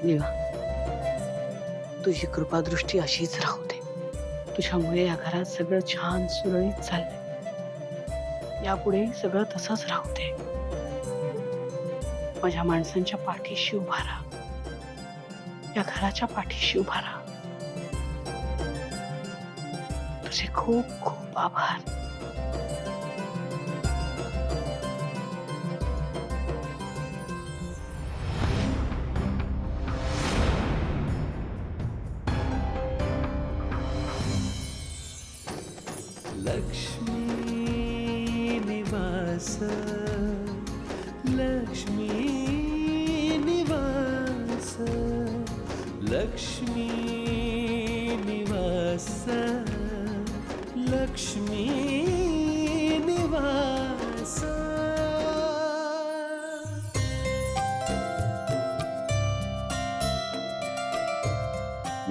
देवा, तुझी कृपादृष्टी अशीच राहू दे. तुझ्यामुळे या घरात सगळं छान सुरळीत चाललंय. यापुढेही सगळं तसंच राहू दे. माझ्या माणसांच्या पाठीशी उभा राहा. या घराच्या पाठीशी उभा राहा. तुझे खूप खूप आभार. लक्ष्मी निवास, लक्ष्मी निवास, लक्ष्मी निवास, लक्ष्मी निवास.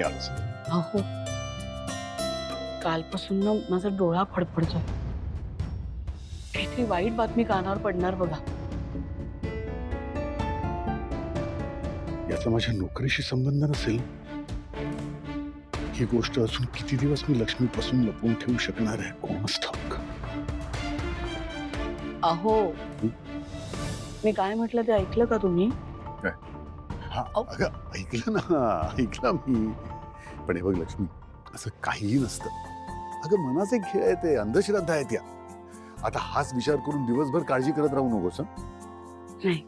याच अहो, कालपासून ना माझा डोळा फडफडतो. काहीतरी वाईट बातमी कानावर पडणार बघा. याचा माझ्या नोकरीशी संबंध नसेल. ही गोष्ट अजून किती दिवस मी लक्ष्मीपासून लपवून ठेवू शकणार आहे कोणास ठाऊक. अहो, मी काय म्हटलं ते ऐकलं का तुम्ही? हा, अगं ऐकलं ना, ऐकलं मी. पण हे बघ लक्ष्मी, असं काहीही नसतं. अगं मनाचे खेळ आहे ते, अंधश्रद्धा आहेत या. आता हाच विचार करून दिवसभर काळजी करत राहू नकोस. नाही,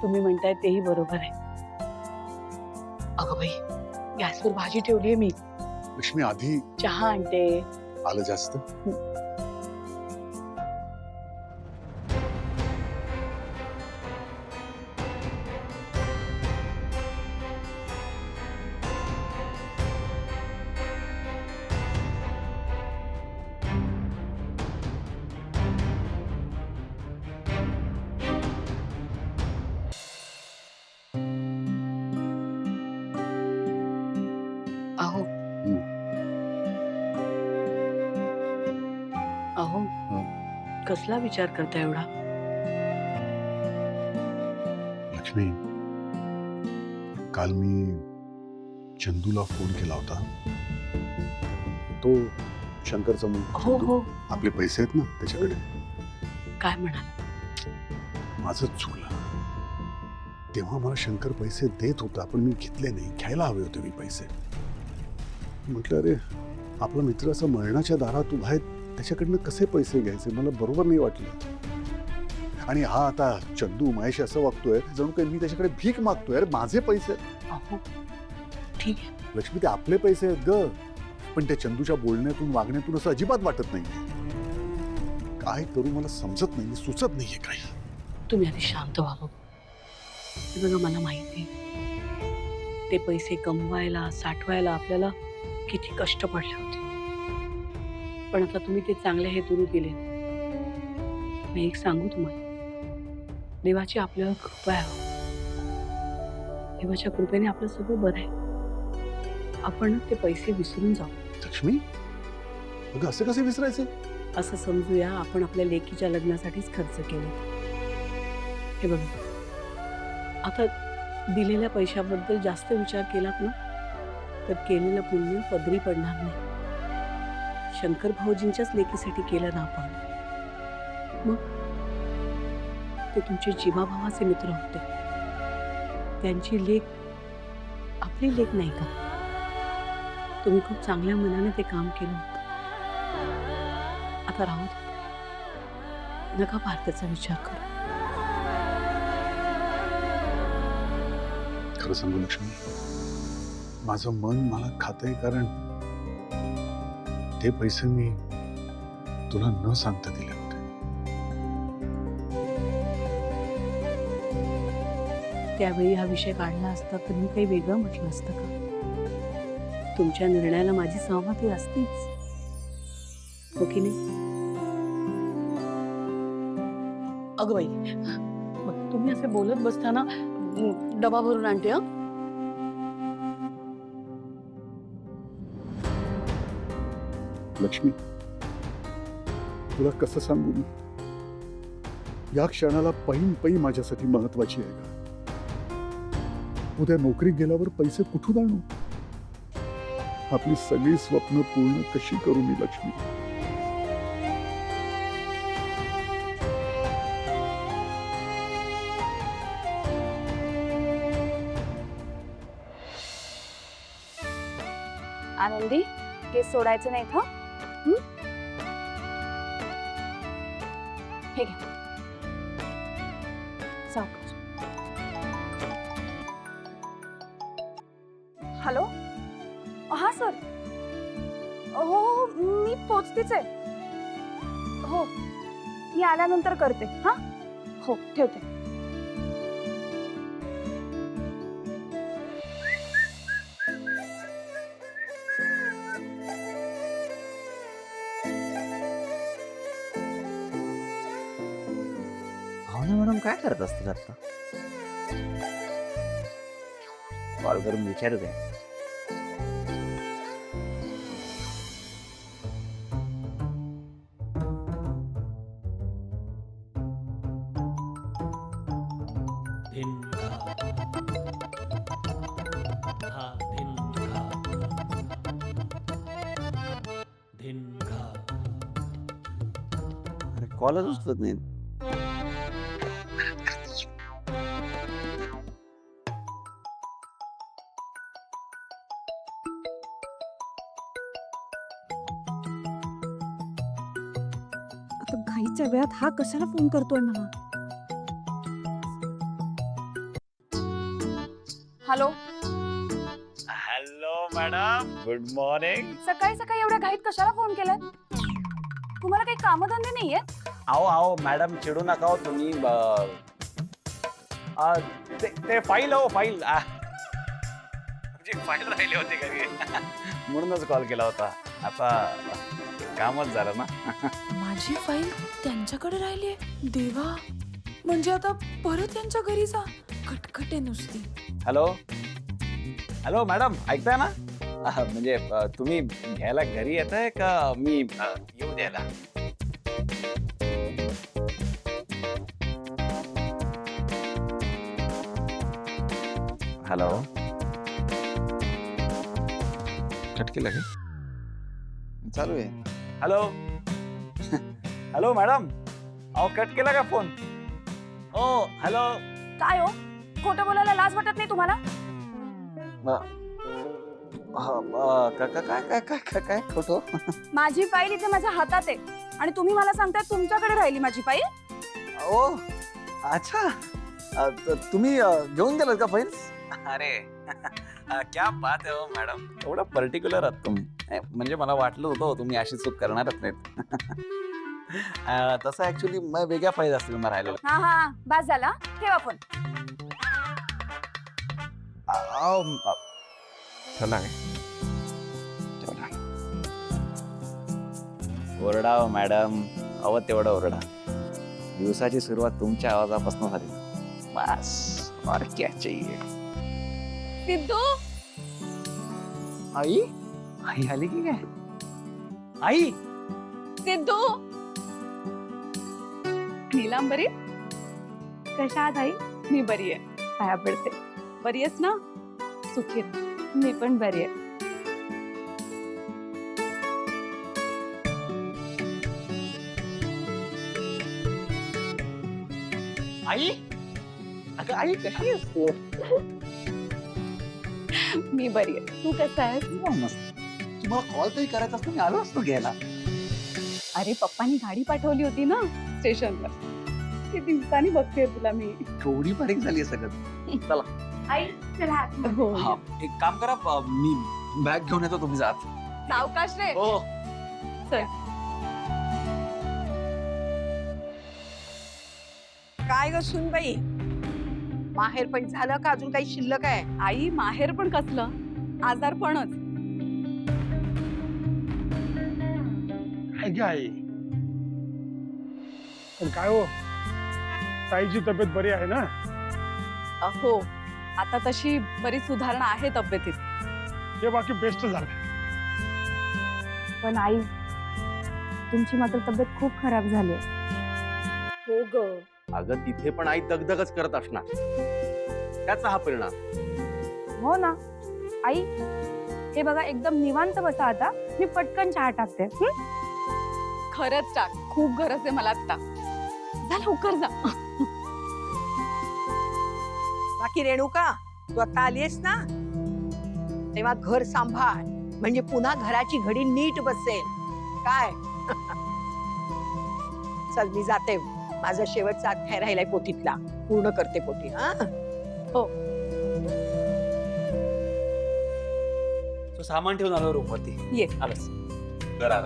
तुम्ही म्हणताय तेही बरोबर आहे. अगं बाई, गॅसवर भाजी ठेवलीये मी. लक्ष्मी आधी चहा आणते. आलं जास्त. अहो अहो, कसला विचार करता एवढा? लक्ष्मी, काल मी चंदूला फोन केला होता. तो शंकरचा मुलगा हो चंदू, हो, आपले पैसे आहेत ना त्याच्याकडे. काय म्हणाल? माझं चुकलं. तेव्हा मला शंकर पैसे देत होता, पण मी घेतले नाही. घ्यायला हवे होते मी पैसे. म्हटलं अरे, आपला मित्र असं मरणाच्या दारात उभा आहे, त्याच्याकडनं कसे पैसे घ्यायचे मला बरोबर नाही वाटलं. आणि हा आता चंदू महेश असं वागतोय जणू काही मी त्याच्याकडे भीक मागतोय. अरे माझे पैसे. अहो, ठीक आहे. लक्ष्मी, ते आपले पैसे आहेत ग. पण त्या चंदूच्या बोलण्यातून वागण्यातून असं अजिबात वाटत नाही. काय करू मला समजत नाही, सुचत नाहीये काही. तुम्ही आधी शांत व्हा बघ. हे बघा, मला माहिती आहे ते पैसे कमवायला साठवायला आपल्याला किती कष्ट पडले होते. पण आता तुम्ही ते चांगल्या हेतूने दिले. मी एक सांगू तुम्हाला, देवाची आपल्यावर कृपा आहे. देवाच्या कृपेने आपलं सगळं बरं आहे. आपण ते पैसे विसरून जाऊ. लक्ष्मी, अगं असं कसे विसरायचे? असं समजूया, आपण आपल्या लेकीच्या लग्नासाठीच खर्च केले. हे बघा, आता दिलेल्या पैशाबद्दल जास्त विचार केलात ना, तर केलेलं पुण्य पदरी पडणार नाही. शंकर भाऊजींच्याच लेकीसाठी केलं ना आपण. मग ते तुमचे जीवाभावाचे मित्र होते. त्यांची लेक आपली लेक नाही का? तुम्ही खूप चांगल्या मनाने ते काम केलं होतं. आता राहू दे, नका फार त्याचा विचार करू. खरं सांगू लक्ष्मी, माझं मन मला खातंय, कारण ते पैसे मी तुला न सांगता दिले होते. त्यावेळी हा विषय काढला असता तर मी काही वेगळं म्हटलं असतं का? तुमच्या निर्णयाला माझी सहमती असतीच, हो की नाही? अगं बाई, मग तुम्ही असे बोलत बसताना डबा भरून आणते. हं, लक्ष्मी, तुला कसं सांगू मी? या क्षणाला पैन पै माझ्यासाठी महत्वाची आहे का? उद्या नोकरीत गेल्यावर पैसे कुठून आणू? आपली सगळी स्वप्न पूर्ण कशी करू मी लक्ष्मी? आनंदी, केस सोडायचे नाहीत हं? हे घ्या. सावकाश. हॅलो, हा सर. हो हो, मी पोचतेच आहे. हो, मी आल्यानंतर करते. हा, हो, ठेवते. भावना मॅडम काय करत असतात आता? कॉल करून विचारू दे. धिंगा हा धिंगा धिंगा. अरे कॉलच उचलत नाही. आता घाईच्या वेळात हा कशाला फोन करतोय मला? Hello. Hello madam, good morning. सकाळी सकाळी एवढ्या घाईत कशाला फोन केलाय? तुम्हाला काही कामधंदे नाहीये? आओ मॅडम, चिडू नका हो तुम्ही. ते फाईल फाईल फाईल राहिली होती घरी म्हणूनच कॉल केला होता. आता कामच झालं ना. माझी फाईल त्यांच्याकडे राहिली आहे. देवा, म्हणजे आता परत त्यांच्या घरी जा. खटखटे नुसती. हॅलो मॅडम, ऐकताय ना? म्हणजे तुम्ही घ्यायला घरी येताय का मी येऊ द्यायला? हॅलो, चटकेला का? चालू आहे. हॅलो मॅडम, अहो कट केला का फोन? ओ हॅलो. काय हो, खोटं बोलायला लाज वाटत नाही तुम्हाला? काय खोटं? माझी फाईल इथे माझ्या हातात आहे आणि तुम्ही मला सांगताय तुमच्याकडे राहिली माझी फाईल? ओ अच्छा, तुम्ही घेऊन गेलात का फाईल्स? अरे क्या बात आहे हो मॅडम, एवढं पर्टिक्युलर आहात तुम्ही. म्हणजे मला वाटलं होतं तुम्ही अशी चूक करणारच नाहीत. तसं ऍक्च्युली वेगळ्या फाईल असतील मग राहिलेलं. हा हा, बस झाला, ठेवा फोन. ठेवला काय? ठेवला. ओरडा हो मॅडम, हवं तेवढं ओरडा. दिवसाची सुरुवात तुमच्या आवाजापासून झाली. बस, और क्या चाहिए? सिद्धू, आई आई आली की काय? आई, सिद्धू. नीलांबरी, कशा आहात आई? मी बरी आहे, पाया पडते. बरी आहेस ना? सुखी आहे. मी पण बरी आहे. आई, अगं आई कशी आहेस तू? मी बरी आहे. तू कसा आहेस? मस्त. तुम्हाला कॉल तरी करायचा असतो, मी आलो असतो घ्यायला. अरे पप्पानी गाडी पाठवली होती ना स्टेशनवर. किती दिवसांनी बघते तुला मी. थोडी बारीक झाली आहे सगळं. चला आई, चला. हो, हा, एक काम करा, मी बॅग घेऊन येतो, तुम्ही जात. सावकाश रे. हो. काय ग सुनबाई, माहेर पण झालं का अजून काही शिल्लक आहे? आई, माहेर पण कसलं, आजारपणच. आई पण काय हो, ताईची तब्येत बरी आहे ना? हो, आता तशी बरी सुधारणा आहे तब्येतीत. हे बाकी बेस्ट झालं. पण आई, तुमची मात्र तब्येत खूप खराब झाली. हो ग, अगं तिथे पण आई दगदगच करत असणार, त्याचा हा परिणाम. हो ना आई, हे बघा एकदम निवांत बसा आता, मी पटकन चहा टाकते. खरंच टाक, खूप गरज आहे मला आता. जा लवकर जा. बाकी रेणुका, तू आता आलीयस ना, तेव्हा घर सांभाळ, म्हणजे पुन्हा घराची घडी नीट बसेल. काय चल मी जाते, माझा शेवटचा अध्याय राहिलाय पोथीतला, पूर्ण करते पोथी. हा तो सामान ठेवून आलो रूम वरती. ये. आलंच घरा.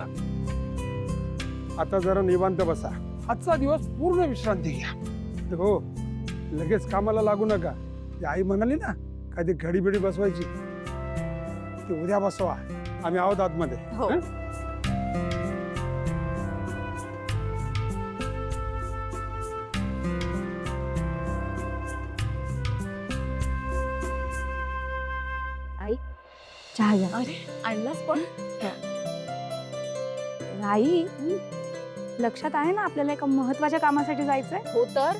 आता जरा निवांत बसा. आजचा दिवस पूर्ण विश्रांती घ्या. हो, लगेच कामाला लागू नका. ती आई म्हणाली ना काय ती घडी बिडी बसवायची, ती उद्या बसवा. आम्ही आहोत आतमध्ये. हो. हं? चहा घ्या. अरे आणलास पण? आई, लक्षात आहे ना आपल्याला एका महत्वाच्या कामासाठी जायचंय. हो तर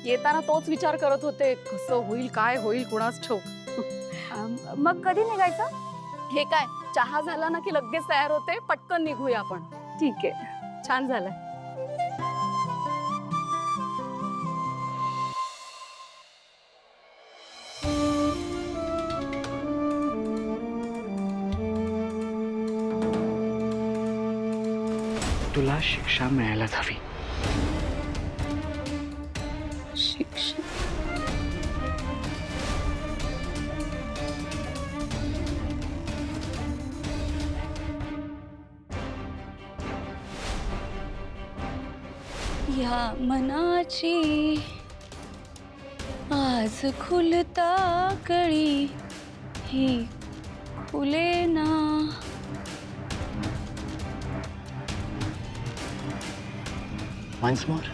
येताना तोच विचार करत होते, कसं होईल काय होईल कुणास ठाऊक. मग कधी निघायचं? हे काय, चहा झाला ना की लगेच तयार होते, पटकन निघूया आपण. ठीक आहे. छान झालं. तुला शिक्षा मिळायलाच हवी. शिक्षण या मनाची आज खुलता कळी ही खुले ना. Once more.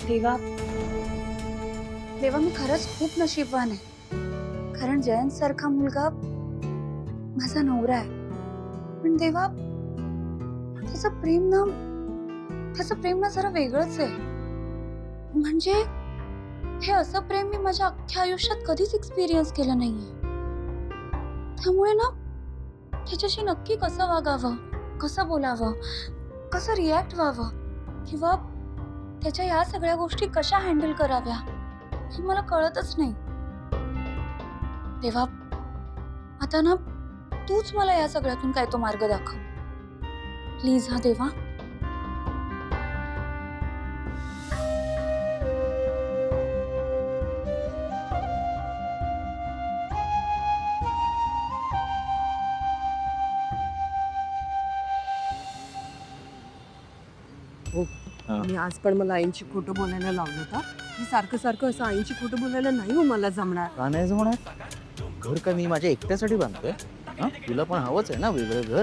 देवा, देवा मी खरंच खूप नशीबवान आहे, कारण जयंत सारखा मुलगा माझा नवरा आहे. पण देवा, त्याचं प्रेम ना जरा वेगळंच आहे. म्हणजे हे असं प्रेम मी माझ्या अख्ख्या आयुष्यात कधीच एक्सपिरियन्स केलं नाहीये. त्यामुळे ना त्याच्याशी नक्की कसं वागावं, कसं बोलावं, कसं रिॲक्ट व्हावं, किंवा त्याच्या या सगळ्या गोष्टी कशा हँडल कराव्या हे मला कळतच नाही. देवा, आता ना तूच मला या सगळ्यातून काय तो मार्ग दाखव प्लीज. हा देवा. आणि आज पण मला आईंची खोटं बोलायला लावलं होतं. की सारखं सारखं असं आईंची खोटं बोलायला नाही हो मला जमणार. का नाही जमणार? घर का मी माझ्या एकट्यासाठी बांधतोय? हा, तुला पण हवंच आहे ना वेगळं घर,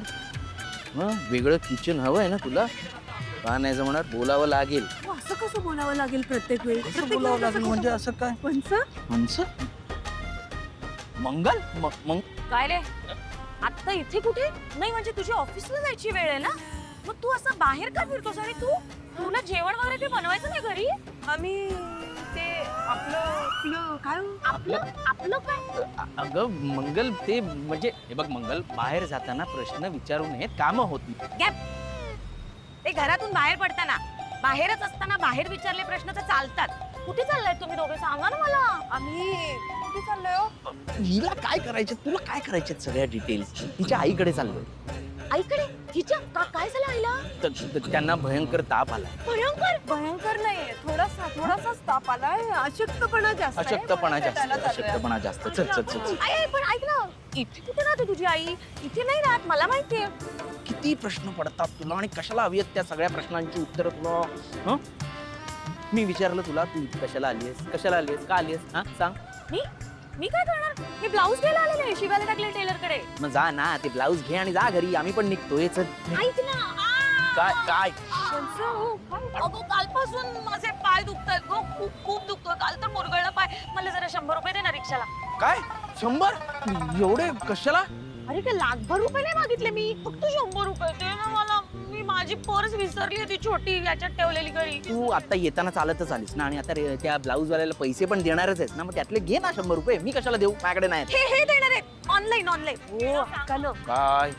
वेगळं किचन हवं आहे ना तुला? का नाही जमणार? बोलावं लागेल. असं कसं बोलावं लागेल प्रत्येक वेळी? कसं बोलावं लागेल म्हणजे असं काय? पंच मंगल मग काय रे, आता इथे कुठे? नाही म्हणजे तुझी ऑफिसला जायची वेळ आहे ना, मग तू असं बाहेर का फिरतोस? आणि तुला जेवण वगैरे ते बनवायचं नाही घरी? आम्ही ते आपलं काय आपलं काय? अगं मंगल, ते म्हणजे हे बघ मंगल, बाहेर जाताना प्रश्न विचारू नयेत, कामं होत नाही. ते घरातून बाहेर पडताना, बाहेरच असताना बाहेर विचारले प्रश्न तर चालतात. कुठे चाललाय तुम्ही दोघे? सांगा ना मला. आम्ही कुठे चाललोय हो? हिला काय करायचं, तुला काय करायचे सगळ्या डिटेल्स? तिच्या आईकडे चाललोय. आईकडे? तिच्या काय झालं आईला? त्यांना भयंकर ताप आला. भयंकर नाही, थोडासाच ताप आलाय. अशक्तपणा जास्त आहे. अशक्तपणा जास्त. चल. आई पण ऐक ना, इथे कुठे राहते तुझी आई? इथे नाही राहत, मला माहितीये. किती प्रश्न पडतात तुला आणि कशाला हवी आहेत त्या सगळ्या प्रश्नांची उत्तर तुला? हं? मी विचारलं तुला, तू इथे कशाला आलीयस? का आलीयस? हा सांग. मी काय करणार? मी ब्लाऊज घ्यायला आलेले आहे, शिवायला टाकले टेलर कडे. मग जा ना, ते ब्लाऊज घे आणि जा घरी. आम्ही पण निघतोय. चल. ऐक ना. काय अगो, कालपासून माझे पाय दुखतायत गो, खूप दुखतोय. काल तर मुरगळला पाय. मला जरा 100 रुपये दे ना रिक्षाला. काय 100? एवढे कशाला? अरे काय लाखभर रुपये नाही मागितले मी, फक्त 100 रुपये दे ना मला. मी माझी पर्स विसरली होती छोटी याच्यात ठेवलेली घरी. तू आता येताना चालतच आलीस ना, आणि आता त्या ब्लाऊज वाल्याला पैसे पण देणारच आहेस ना, मग त्यातले घे ना 100 रुपये. मी कशाला देऊ, माझ्याकडे नाही. हे देणार आहे ऑनलाईन. हो अक्का ना, काय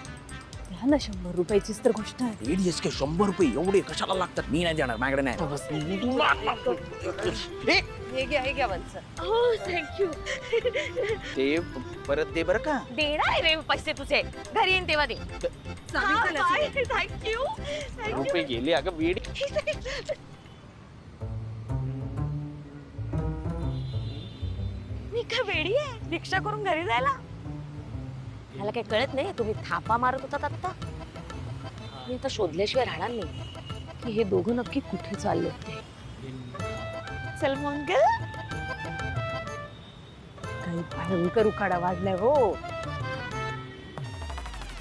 द्या ना 100 रुपयाचीच तर गोष्ट आहे. एडीएस के 100 रुपये एवढे कशाला लागतात? मी नाही देणार, माझ्याकडे नाही. हे घ्या वंच. हो थँक्यू. ते परत दे बरं का. देणार आहे रे पैसे तुझे, घरी येईन तेव्हा दे. थँक्यू. रुपये गेले अगं वेड. मी काय वेडी आहे रिक्षा करून घरी जायला? मला काही कळत नाही, तुम्ही थापा मारत होतात आता. मी आता शोधल्याशिवाय राहणार नाही की हे दोघं नक्की कुठे चालले ते. चल मंगल, काही भयंकर उकाडा वाढलाय. हो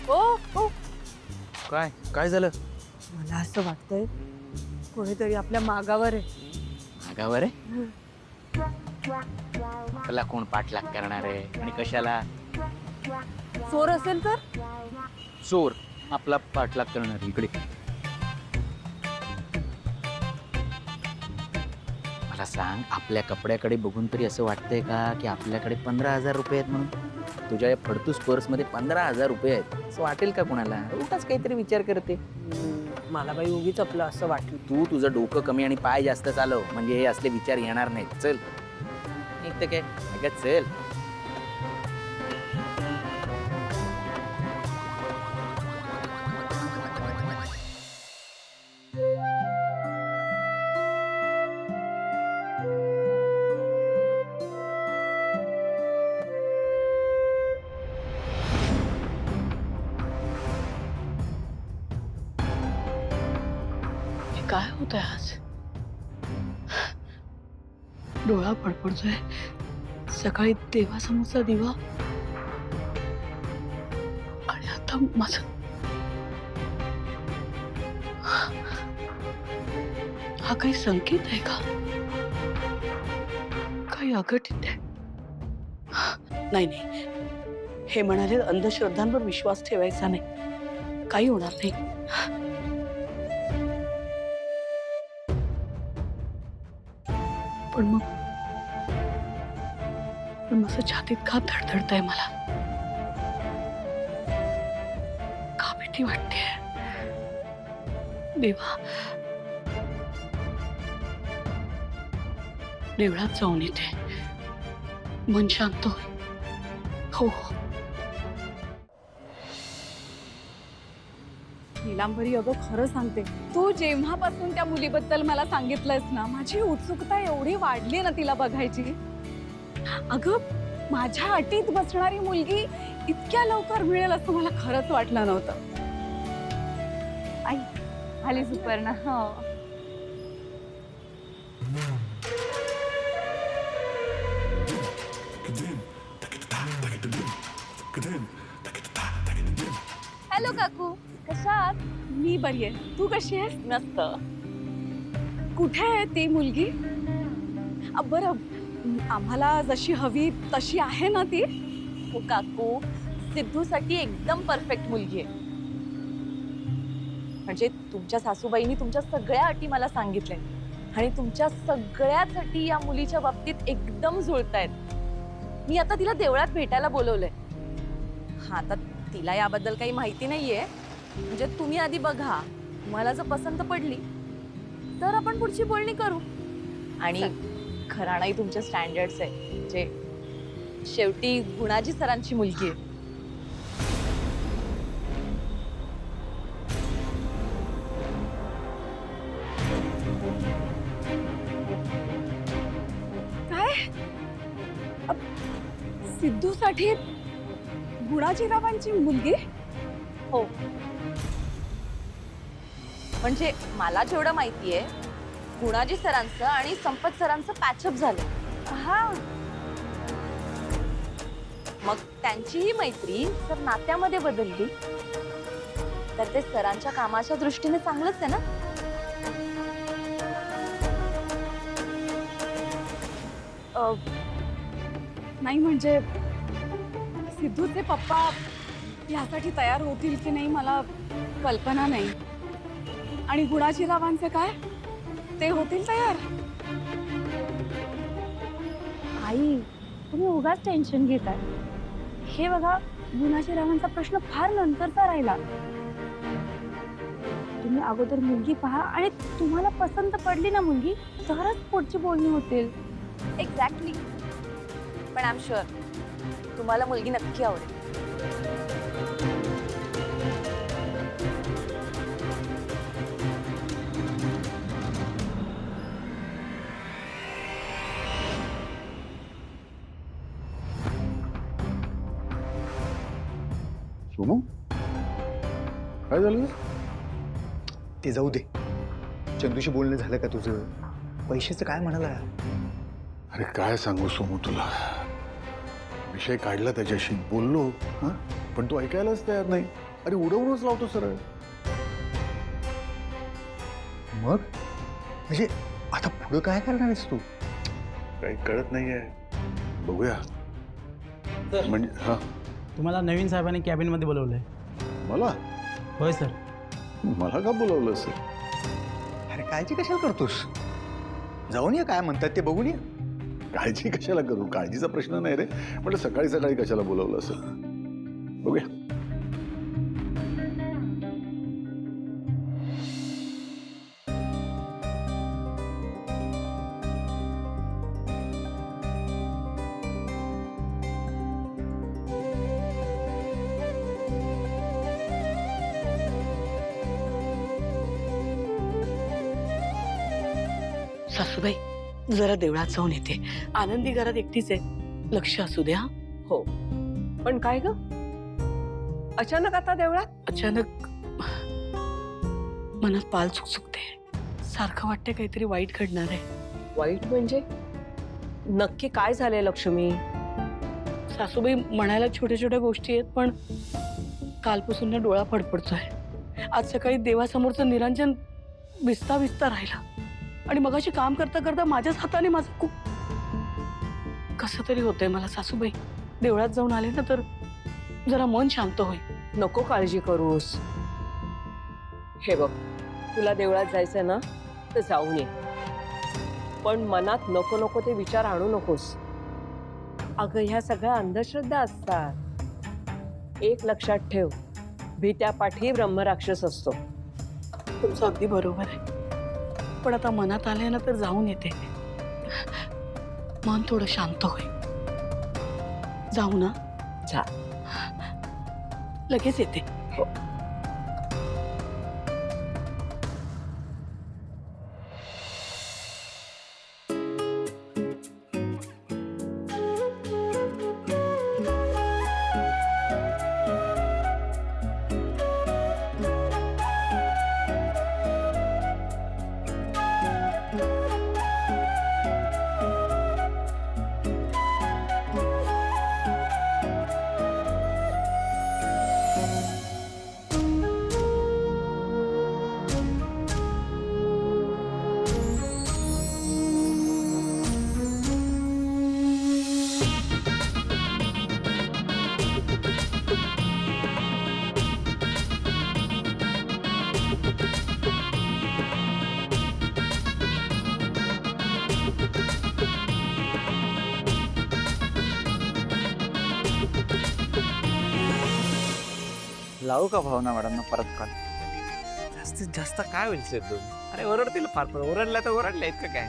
हो हो, काय काय झालं? मला असं वाटतंय कोणीतरी आपल्या मागावर आहे. मागावर आहे? त्याला कोण पाठलाग करणार आहे आणि कशाला? चोर असेल तर? चोर आपला पाठलाग करणार इकडे. मला सांग, आपल्या कपड्याकडे बघून तरी असं वाटतंय का की आपल्याकडे 15,000 रुपये आहेत म्हणून? तुझ्या या फडतूस पर्स मध्ये 15,000 रुपये आहेत असं वाटेल का कोणाला? उगाच काहीतरी विचार करते. मला बाई उगीच आपलं असं वाटलं. तू तुझं डोकं कमी आणि पाय जास्त चालव, म्हणजे हे असले विचार येणार नाहीत. चल निघतं काय अगं, चल. काय होतंय आज? डोळा फडफडतोय. सकाळी देवासमोरचा दिवा आणि आता माझं. हा काही संकेत आहे का? काही अघटित आहे? नाही नाही, हे म्हणाले अंधश्रद्धांवर विश्वास ठेवायचा नाही, काही होणार नाही. पण माझं छातीत का धडधडतंय? मला का भीती वाटते? देवा, देवळात जाऊन येते, मन शांत होईल. हो नीलांबरी, अगं खरं सांगते, तू जेव्हापासून त्या मुलीबद्दल मला सांगितलंयस ना, माझी उत्सुकता एवढी वाढली ना तिला बघायची. अगं, माझ्या अटीत बसणारी मुलगी इतक्या लवकर मिळेल असं मला खरंच वाटलं नव्हतं. आई आली सुपर्णा. हो हॅलो काकू, कशा आहात? मी बरी आहे, तू कशी आहेस? मस्त. कुठे आहे ती मुलगी? बरं, आम्हाला जशी हवी तशी आहे ना ती? हो काकू, सिद्धूसाठी एकदम परफेक्ट मुलगी आहे. म्हणजे तुमच्या सासूबाईंनी तुमच्या सगळ्या अटी मला सांगितल्या आणि तुमच्या सगळ्याच अटी या मुलीच्या बाबतीत एकदम जुळतायत. मी आता तिला देवळात भेटायला बोलवलंय. हा, आता तिला याबद्दल काही माहिती नाहीये. म्हणजे तुम्ही आधी बघा, मला जर पसंत पडली तर आपण पुढची बोलणी करू. आणि घराणाही तुमच्या स्टँडर्ड्स आहे. म्हणजे शेवटी गुणाजी सरांची मुलगी आहे. काय? सिद्धूसाठी गुणाजीरावांची मुलगी? हो, म्हणजे मला जेवढं माहितीये, गुणाजी सरांचं आणि संपत सरांचं पॅचअप झालं. हा, मग त्यांची ही मैत्री जर नात्यामध्ये बदलली तर ते सरांच्या कामाच्या दृष्टीने चांगलंच आहे ना. नाही म्हणजे सिद्धूचे पप्पा यासाठी तयार होतील की नाही मला कल्पना नाही. आणि गुणाची रावांचे काय, ते होतील तयार? आई, तुम्ही उगाच टेन्शन घेताय. हे बघा, गुणाची रावांचा प्रश्न फार नंतरचा राहिला. तुम्ही अगोदर मुलगी पहा आणि तुम्हाला पसंत पडली ना मुलगी, तरच पुढची बोलणी होतील. एक्झॅक्टली. पण आय एम शुअर तुम्हाला मुलगी नक्की आवडेल. सोमू, काय झालं? ते जाऊ दे. चंदूशी बोलणं झालं का तुझं? पैशाचं काय म्हणाला? अरे काय सांगू सोमू तुला, विषय काढला त्याच्याशी, बोललो हा, पण तो ऐकायलाच तयार नाही. अरे उडवूनच लावतो सरळ. मग म्हणजे आता पुढं काय करणार आहेस तू? काही कळत नाहीये. बघूया म्हणजे. हा, तुम्हाला नवीन साहेबांनी कॅबिनमध्ये बोलवलंय. मला होय सर. मला का बोलावलं असेल? अरे काळजी कशाला करतोस? जाऊन ये, काय म्हणतात ते बघून ये. काळजी कशाला करू? काळजीचा प्रश्न नाही रे, म्हटलं सकाळी सकाळी कशाला बोलावलं असेल. बघूया. सासूबाई, जरा देवळात जाऊन येते. आनंदी घरात एकटीच आहे, लक्ष असू द्या. हो, पण काय ग, अचानक आता देवळात? अचानक मनात पाल चुकचुकते. सारखं वाटतं काहीतरी वाईट घडणार आहे. वाईट म्हणजे नक्की काय झालंय लक्ष्मी? सासूबाई, म्हणायला छोट्या छोट्या गोष्टी आहेत, पण कालपासून ना डोळा फडफडतोय. आज सकाळी देवासमोरचं निरंजन विस्ता विस्ता राहिला आणि मगाशी काम करता करता माझ्याच हाताने माझं खूप कसं तरी होतंय मला. सासूबाई, देवळात जाऊन आले ना तर जरा मन शांत होईल. नको काळजी करूस. हे बघ, तुला देवळात जायचंय ना तर जाऊन ये, पण मनात नको नको ते विचार आणू नकोस. अगं, ह्या सगळ्या अंधश्रद्धा असतात. एक लक्षात ठेव, भीत्यापाठी ब्रह्मराक्षस असतो. तुमचं अगदी बरोबर आहे, पण आता मनात आलंय ना तर जाऊन येते. मन थोडं शांत होईल. जाऊ ना? जा. लगेच येते. लावू का भावना मॅडमना परत कॉल? जास्तीत जास्त काय होईल सर दोन? अरे ओरडतील फार, पण ओरडल्या तर ओरडल्या इतकं काय.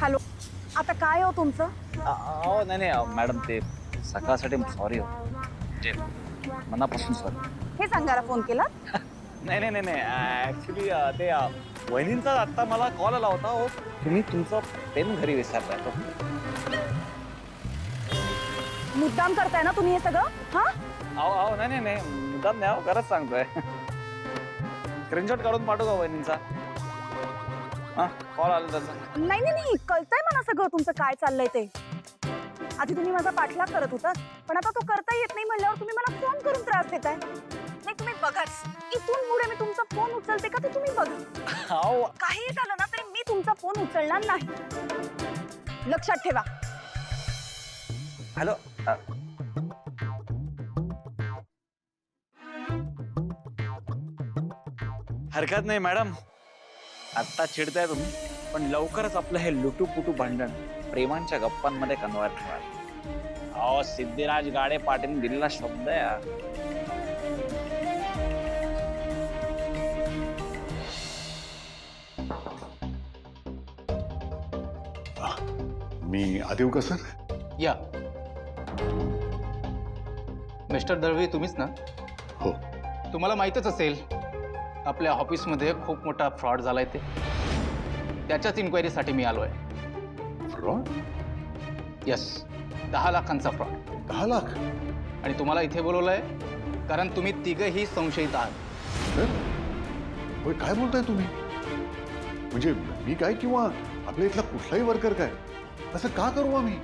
हॅलो, आता काय हो तुमचं? नाही नाही मॅडम, ते सकाळसाठी सॉरी हो, जे मनापासून सॉरी. हे सांगायला फोन केला? नाही नाही नाही नाही, ऍक्च्युली ते वहिनींचा आता मला कॉल आला होता. हो, तुम्ही तुमचं पेन घरी विसरलाय. मुद्दाम करताय ना तुम्ही हे सगळं? हा, अहो नाही नाही नाही, मुद्दाम नाही, अहो खरंच सांगतोय. स्क्रीनशॉट काढून पाठवू का वहिनींचा? हा, कॉल आला त्याचा. नाही नाही नाही, कळतंय मला सगळं तुमचं काय चाललंय ते. आधी तुम्ही माझा पाठलाग करत होता, पण आता तो करता येत नाही म्हणल्यावर तुम्ही मला फोन करून त्रास देताय. नाही तुम्ही बघाच, इथून पुढे मी तुमचा फोन उचलते का ते तुम्ही बघा. काही झालं ना तरी मी तुमचा फोन उचलणार नाही, लक्षात ठेवा. हॅलो. हरकत नाही मॅडम, आत्ता चिडताय तुम्ही, पण लवकरच आपलं हे लुटूपुटू भांडण प्रेमांच्या गप्पांमध्ये कन्वर्ट होणार. अहो सिद्धिराज गाडे पाटील दिलेला शब्द आहे हा. मी आदेव का सर? या मिस्टर दळवी तुम्हीच ना? हो. तुम्हाला माहीतच असेल आपल्या ऑफिसमध्ये खूप मोठा फ्रॉड झालाय ते, त्याच्याच इन्क्वायरीसाठी मी आलोय. फ्रॉड? यस, 10 लाखांचा फ्रॉड. 10 लाख? आणि तुम्हाला इथे बोलवलंय कारण तुम्ही तिघही संशयित आहात. सर होय, काय बोलताय तुम्ही? म्हणजे मी काय किंवा आपल्या इथला कुठलाही वर्कर काय? असं का करू आम्ही?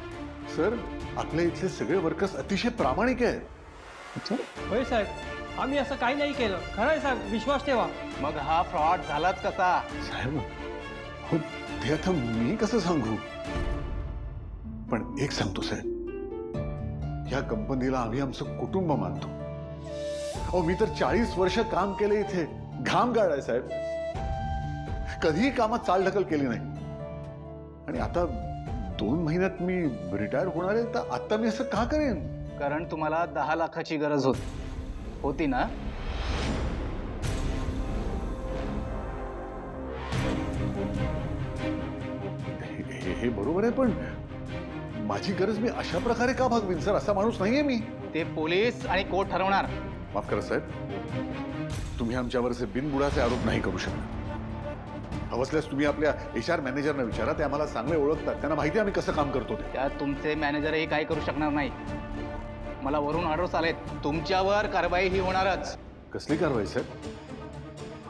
सर आपल्या इथले सगळे वर्कर्स अतिशय प्रामाणिक आहेत. होय साहेब, आम्ही असं काही नाही केलं. खरं आहे साहेब, विश्वास ठेवा. मग हा फ्रॉड झालाच कसा? साहेब हो, ते आता मी कसं सांगू? पण एक सांगतो साहेब, या कंपनीला आम्ही आमचं कुटुंब मानतो. अहो मी तर 40 वर्ष काम केले इथे, घाम गाळाय साहेब, कधीही कामात चालढकल केली नाही. आणि आता 2 महिन्यात मी रिटायर होणार आहे, तर आता मी असं का करेन? कारण तुम्हाला 10 लाखाची गरज होती ना? हे बरोबर आहे, पण माझी गरज मी अशा प्रकारे का भागवीन सर? असा माणूस नाहीये मी. ते पोलीस आणि कोर्ट ठरवणार. माफ करा साहेब, तुम्ही आमच्यावरचे बिनबुडाचे आरोप नाही करू शकत. हवसल्यास तुम्ही आपल्या HR मॅनेजरना विचारा, ते आम्हाला चांगले ओळखतात, त्यांना माहिती आम्ही कसं काम करतो ते. त्यात तुमचे मॅनेजरही काय करू शकणार नाही. मला वरून ऑर्डर्स आलेत, तुमच्यावर कारवाई ही होणारच. कसली कारवाई साहेब?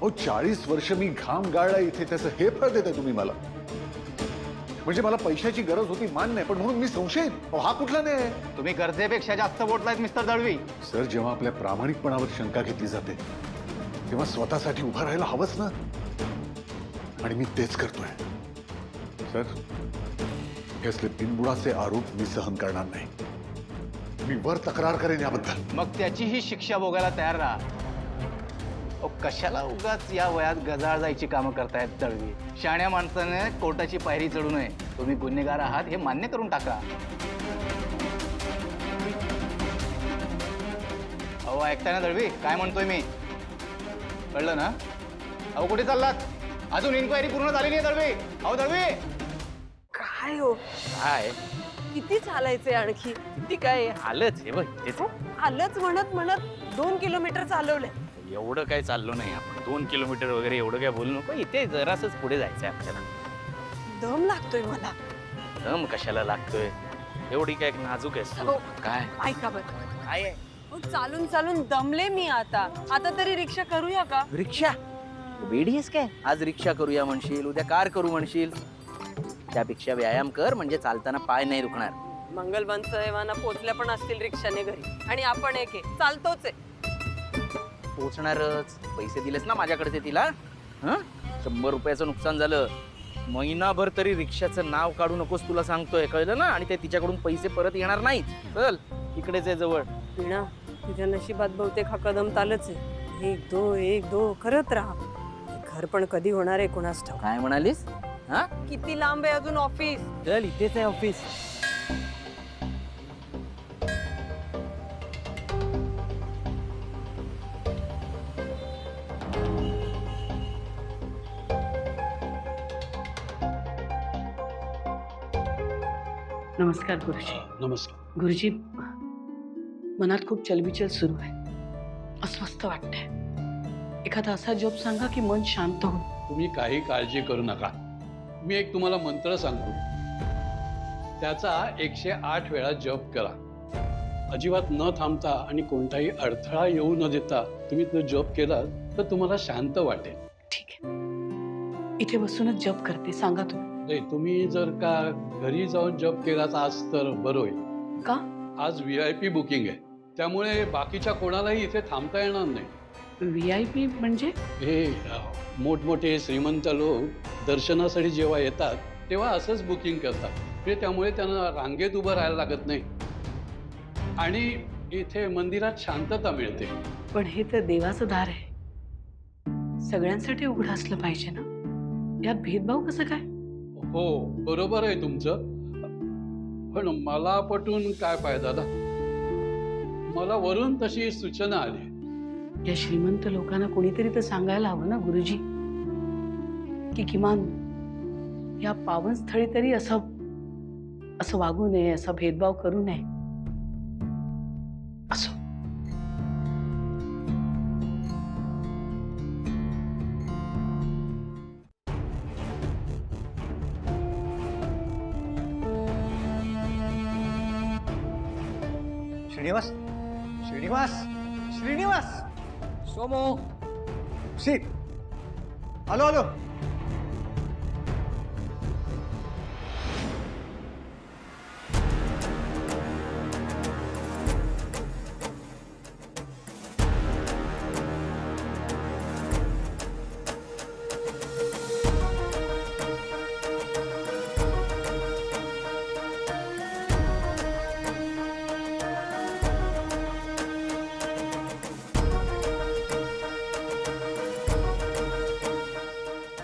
हो 40 वर्ष मी घाम गाळला इथे, त्याचं हे फळ देताय तुम्ही मला? म्हणजे मला पैशाची गरज होती मान्य, पण म्हणून मी संशयित? हा कुठला नाही. तुम्ही गरजेपेक्षा जास्त बोलतायत मिस्टर दळवी. सर जेव्हा आपल्या प्रामाणिकपणावर शंका घेतली जाते तेव्हा स्वतःसाठी उभं राहायला हवंच ना, आणि मी तेच करतोय. सर हे असले बिनबुडाचे आरोप मी सहन करणार नाही. मी वर तक्रार करेन याबद्दल. मग त्याचीही शिक्षा भोगायला तयार राहा. कशाला उगाच या वयात गजाळ जायची कामं करतायत दळवी? शाण्या माणसाने कोर्टाची पायरी चढू नये. तुम्ही गुन्हेगार आहात हे मान्य करून टाका. अहो ऐकताय ना दळवी, काय म्हणतोय मी? कळलं ना? अहो कुठे चाललात? अजून इन्क्वायरी पूर्ण झाली नाही दळवी. अहो दळवी काय हो, काय किती चालायचंय आणखी? किती काय आलंच हे बघ. आलंच म्हणत म्हणत 2 किलोमीटर चालवलंय. एवढं काय चाललो नाही आपण. 2 किलोमीटर वगैरे एवढं काय बोलू नको. इथे जरासच पुढे जायचंय आपल्याला. दम लागतोय मला. दम कशाला लागतोय? एवढी काय नाजूक आहेस तू? हो. काय ऐका बरं, काय आहे? चालून चालून दमले मी आता. आता तरी रिक्षा करूया का? रिक्षा? वेडी आहेस काय? आज रिक्षा करूया म्हणशील, उद्या कार करू म्हणशील. त्यापेक्षा व्यायाम कर, म्हणजे चालताना पाय नाही दुखणार. मंगलबन सैवाना पोचल्या पण असतील रिक्षाने घरी, आणि आपण एक चालतोच आहे. पोचणारच. पैसे दिलेस ना माझ्याकडचे तिला? 100 रुपयाचं नुकसान झालं. महिनाभर तरी रिक्षाचं नाव काढू नकोस, तुला सांगतोय, कळलं ना? आणि ते तिच्याकडून पैसे परत येणार नाहीत. चल इकडेच आहे जवळ. वीणा, तुझ्या नशिबात बहुतेक हा कदम तालच आहे. 1-2 करत राहा. घर पण कधी होणार आहे कोणास ठाऊक. काय म्हणालीस? हा, किती लांब आहे अजून ऑफिस? चल इथेच आहे ऑफिस. नमस्कार गुरुजी. नमस्कार. गुरुजी, मनात खूप चलबिचल सुरू आहे, अस्वस्थ वाटतंय. एखादा असा जॉब सांगा की मन शांत हो. तुम्ही काही काळजी करू नका. मी एक तुम्हाला मंत्र सांगतो, त्याचा 108 वेळा जप करा. अजिबात न थांबता आणि कोणताही अडथळा येऊ न देता तुम्ही तो जप केला तर तुम्हाला शांत वाटेल. ठीक आहे, इथे बसूनच जप करते. सांगा तुम्ही. नाही, तुम्ही जर का घरी जाऊन जप केलात आज तर बरं होईल. का? आज VIP बुकिंग आहे, त्यामुळे बाकीच्या कोणालाही इथे थांबता येणार नाही. VIP म्हणजे? हे मोठमोठे श्रीमंत लोक दर्शनासाठी जेव्हा येतात तेव्हा असंच बुकिंग करतात. त्यामुळे त्यांना रांगेत उभं राहायला लागत नाही आणि इथे मंदिरात शांतता मिळते. पण हे तर देवाचं दार आहे, सगळ्यांसाठी उघडं असलं पाहिजे ना. यात भेदभाव कसं काय? हो, बरोबर आहे तुमचं, पण मला पटून काय फायदा ना. मला वरून तशी सूचना आली. या श्रीमंत लोकांना कोणीतरी तर सांगायला हवं ना गुरुजी, की किमान या पावन स्थळी तरी असं वागू नये, असा भेदभाव करू नये. असो. श्रीनिवास, श्रीनिवास, श्रीनिवास, सोमू, श्री, आलो आलो.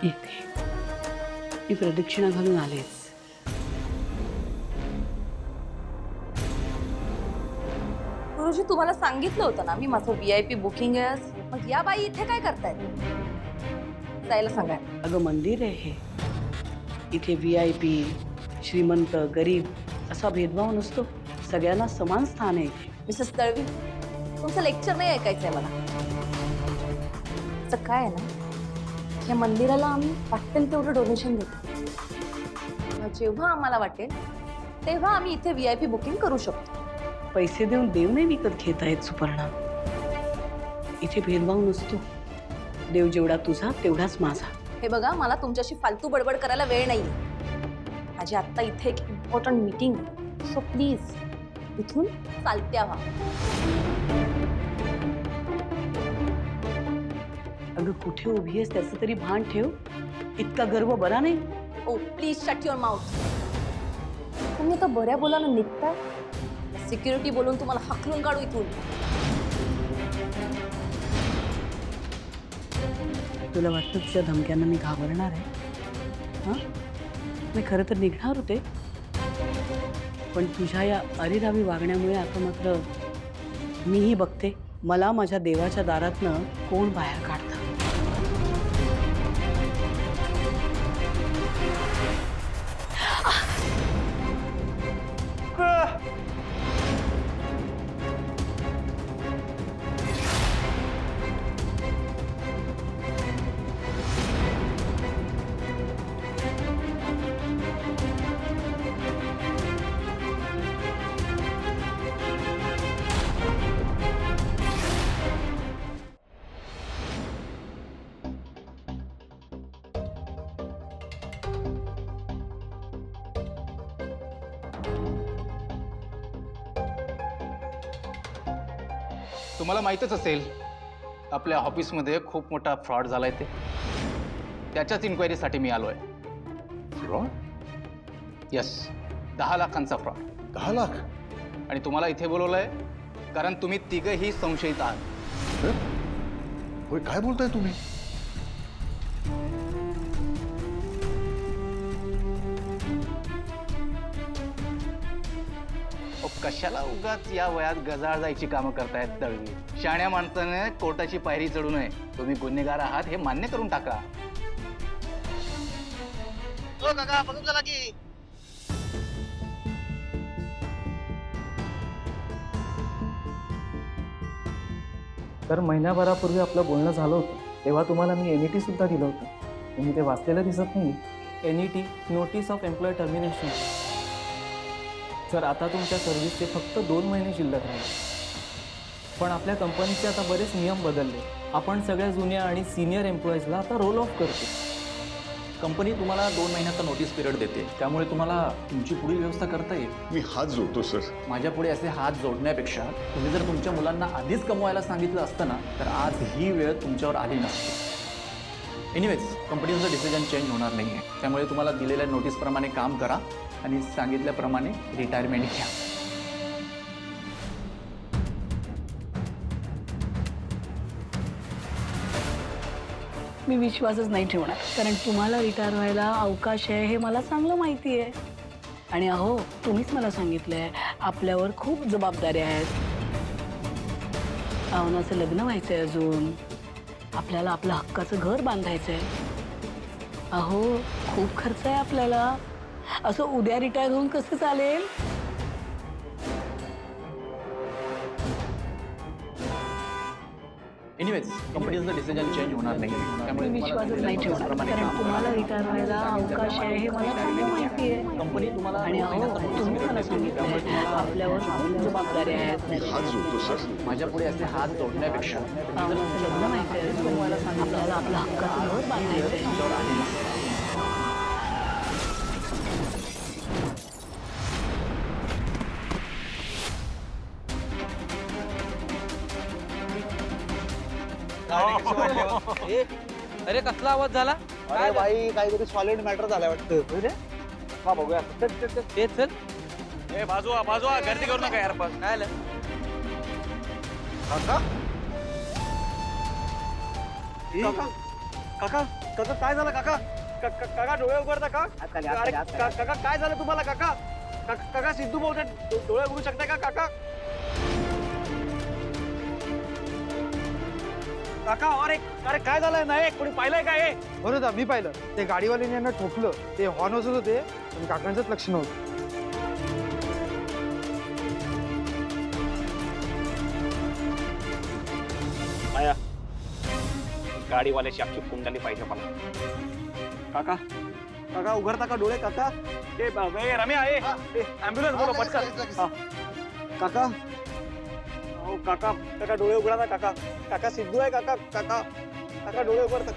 येते, मी प्रदक्षिणा घालून आलेच. गुरुजी तुम्हाला सांगितलं होतं ना मी माझं VIP बुकिंग आहे आज. मग या बाई इथे काय करतायत? जायला सांगा. अगं मंदिर आहे हे, इथे VIP, श्रीमंत, गरीब असा भेदभाव नसतो. सगळ्यांना समान स्थान आहे इथे. मिसेस तळवी, तुमचं लेक्चर नाही ऐकायचंय मला. असं काय आहे ना, या मंदिराला आम्ही वाटेल तेवढं डोनेशन देतो. जेव्हा आम्हाला वाटेल तेव्हा आम्ही इथे VIP बुकिंग करू शकतो. पैसे देऊन देव नाही विकत घेता येत सुपर्णा. इथे भेदभाव नसतो. देव जेवढा तुझा तेवढाच माझा. हे बघा, मला तुमच्याशी फालतू बडबड करायला वेळ नाही. माझी आत्ता इथे एक इम्पॉर्टंट मीटिंग आहे, सो प्लीज इथून चालत्या व्हा. अगं कुठे उभी आहेस त्याचं तरी भान ठेव. इतका गर्व बरा नाही. ओ प्लीज शट युअर माउथ. तुम्ही आता बऱ्या बोलानं निघताय. सिक्युरिटी बोलून तुम्हाला हकलून काढू इथून. तुला वाटतं तुझ्या धमक्यांना मी घाबरणार आहे? हां, मी खरं तर निघणार होते, पण तुझ्या या अरिरावी वागण्यामुळे आता मात्र मीही बघते मला माझ्या देवाच्या दारातनं कोण बाहेर काढतं. तुम्हाला माहीतच असेल आपल्या ऑफिसमध्ये खूप मोठा फ्रॉड झालाय ते. त्याच्याच इन्क्वायरीसाठी मी आलोय. फ्रॉड? यस, 10 लाखांचा फ्रॉड. 10 लाख? आणि तुम्हाला इथे बोलवलंय कारण तुम्ही तिघही संशयित आहात. होय, काय बोलताय तुम्ही? कशाला उगाच या वयात गजाळ जायची कामं करतायत तळवी. शाण्या माणसाने कोर्टाची पायरी चढू नये. तुम्ही गुन्हेगार आहात हे मान्य करून टाका. काका बघून चला की. तर महिन्याभरापूर्वी आपलं बोलणं झालं होतं तेव्हा तुम्हाला मी NET सुद्धा दिलं होतं. तुम्ही ते वाचलेलं दिसत नाही. NET, notice of employ termination. तर आता तुमच्या सर्व्हिसचे फक्त 2 महिने शिल्लक राहिले. पण आपल्या कंपनीचे आता बरेच नियम बदलले. आपण सगळ्या जुन्या आणि सिनियर एम्प्लॉईजला आता रोल ऑफ करतो. कंपनी तुम्हाला 2 महिन्याचा नोटीस पिरियड देते, त्यामुळे तुम्हाला तुमची पुढील व्यवस्था करता येईल. मी हात जोडतो सर. माझ्या पुढे असे हात जोडण्यापेक्षा तुम्ही जर तुमच्या मुलांना आधीच कमवायला सांगितलं असतं ना, तर आज ही वेळ तुमच्यावर आली नसती. एनिवेज, कंपनीचं डिसिजन चेंज होणार नाही आहे, त्यामुळे तुम्हाला दिलेल्या नोटीसप्रमाणे काम करा आणि सांगितल्याप्रमाणे रिटायरमेंट घ्या. मी विश्वासच नाही ठेवणार, कारण तुम्हाला रिटायर व्हायला अवकाश आहे हे मला चांगलं माहिती आहे. आणि अहो, तुम्हीच मला सांगितलंय आपल्यावर खूप जबाबदाऱ्या आहेत. पाहुणाचं लग्न व्हायचंय, अजून आपल्याला आपलं हक्काचं घर बांधायचंय. अहो, खूप खर्च आहे आपल्याला. असं उद्या रिटायर होऊन कसं चालेल? एनिवेज, कंपनीचं डिसिजन चेंज होणार नाही, त्यामुळे मी विश्वासच नाही ठेवणार, कारण तुम्हाला रिटायर व्हायला अवकाश आहे हे मला चांगलं माहिती आहे. कंपनी तुम्हाला आणि अहो, तुम्ही मला सांगितलंय आपल्यावर खूप जबाबदाऱ्या आहेत. हात जोडतो सर. माझ्या पुढे असे हात जोडण्यापेक्षा पाहुण्याचं लग्न व्हायचंय, आपल्याला आपलं हक्काचं घर बांधायचंय. अरे कसला आवाज झाला? अरे भाई काहीतरी सॉलिड मॅटर झालाय वाटतं. हा बघूया. ते चल. ए बाजूला गर्दी करू नका यार. पण काय आलं? काका काका काका काय झालं काका? काका डोळे उघडता का? अरे काका काय झालं तुम्हाला काका? काका सिद्धू बोलते, डोळे उघडू शकता का काका? काका अरे अरे काय झालंय? नाही कोणी पाहिलंय काय? बरोबर, मी पाहिलं. ते गाडीवाल्याने यांना ठोकलं. ते हॉर्न वाजवत होते पण काकांचंच लक्ष नव्हतं. गाडीवाल्याची अख्खी कुंडली पाहिजे मला. काका काका उघडता का डोळे काका? रम्या आहे, ऍम्ब्युलन्स बोलो पटकन. हा. काका हो काका काका डोळे उघडा ना काका. काका सिद्धू आहे काका. काका काका डोळे उघडता.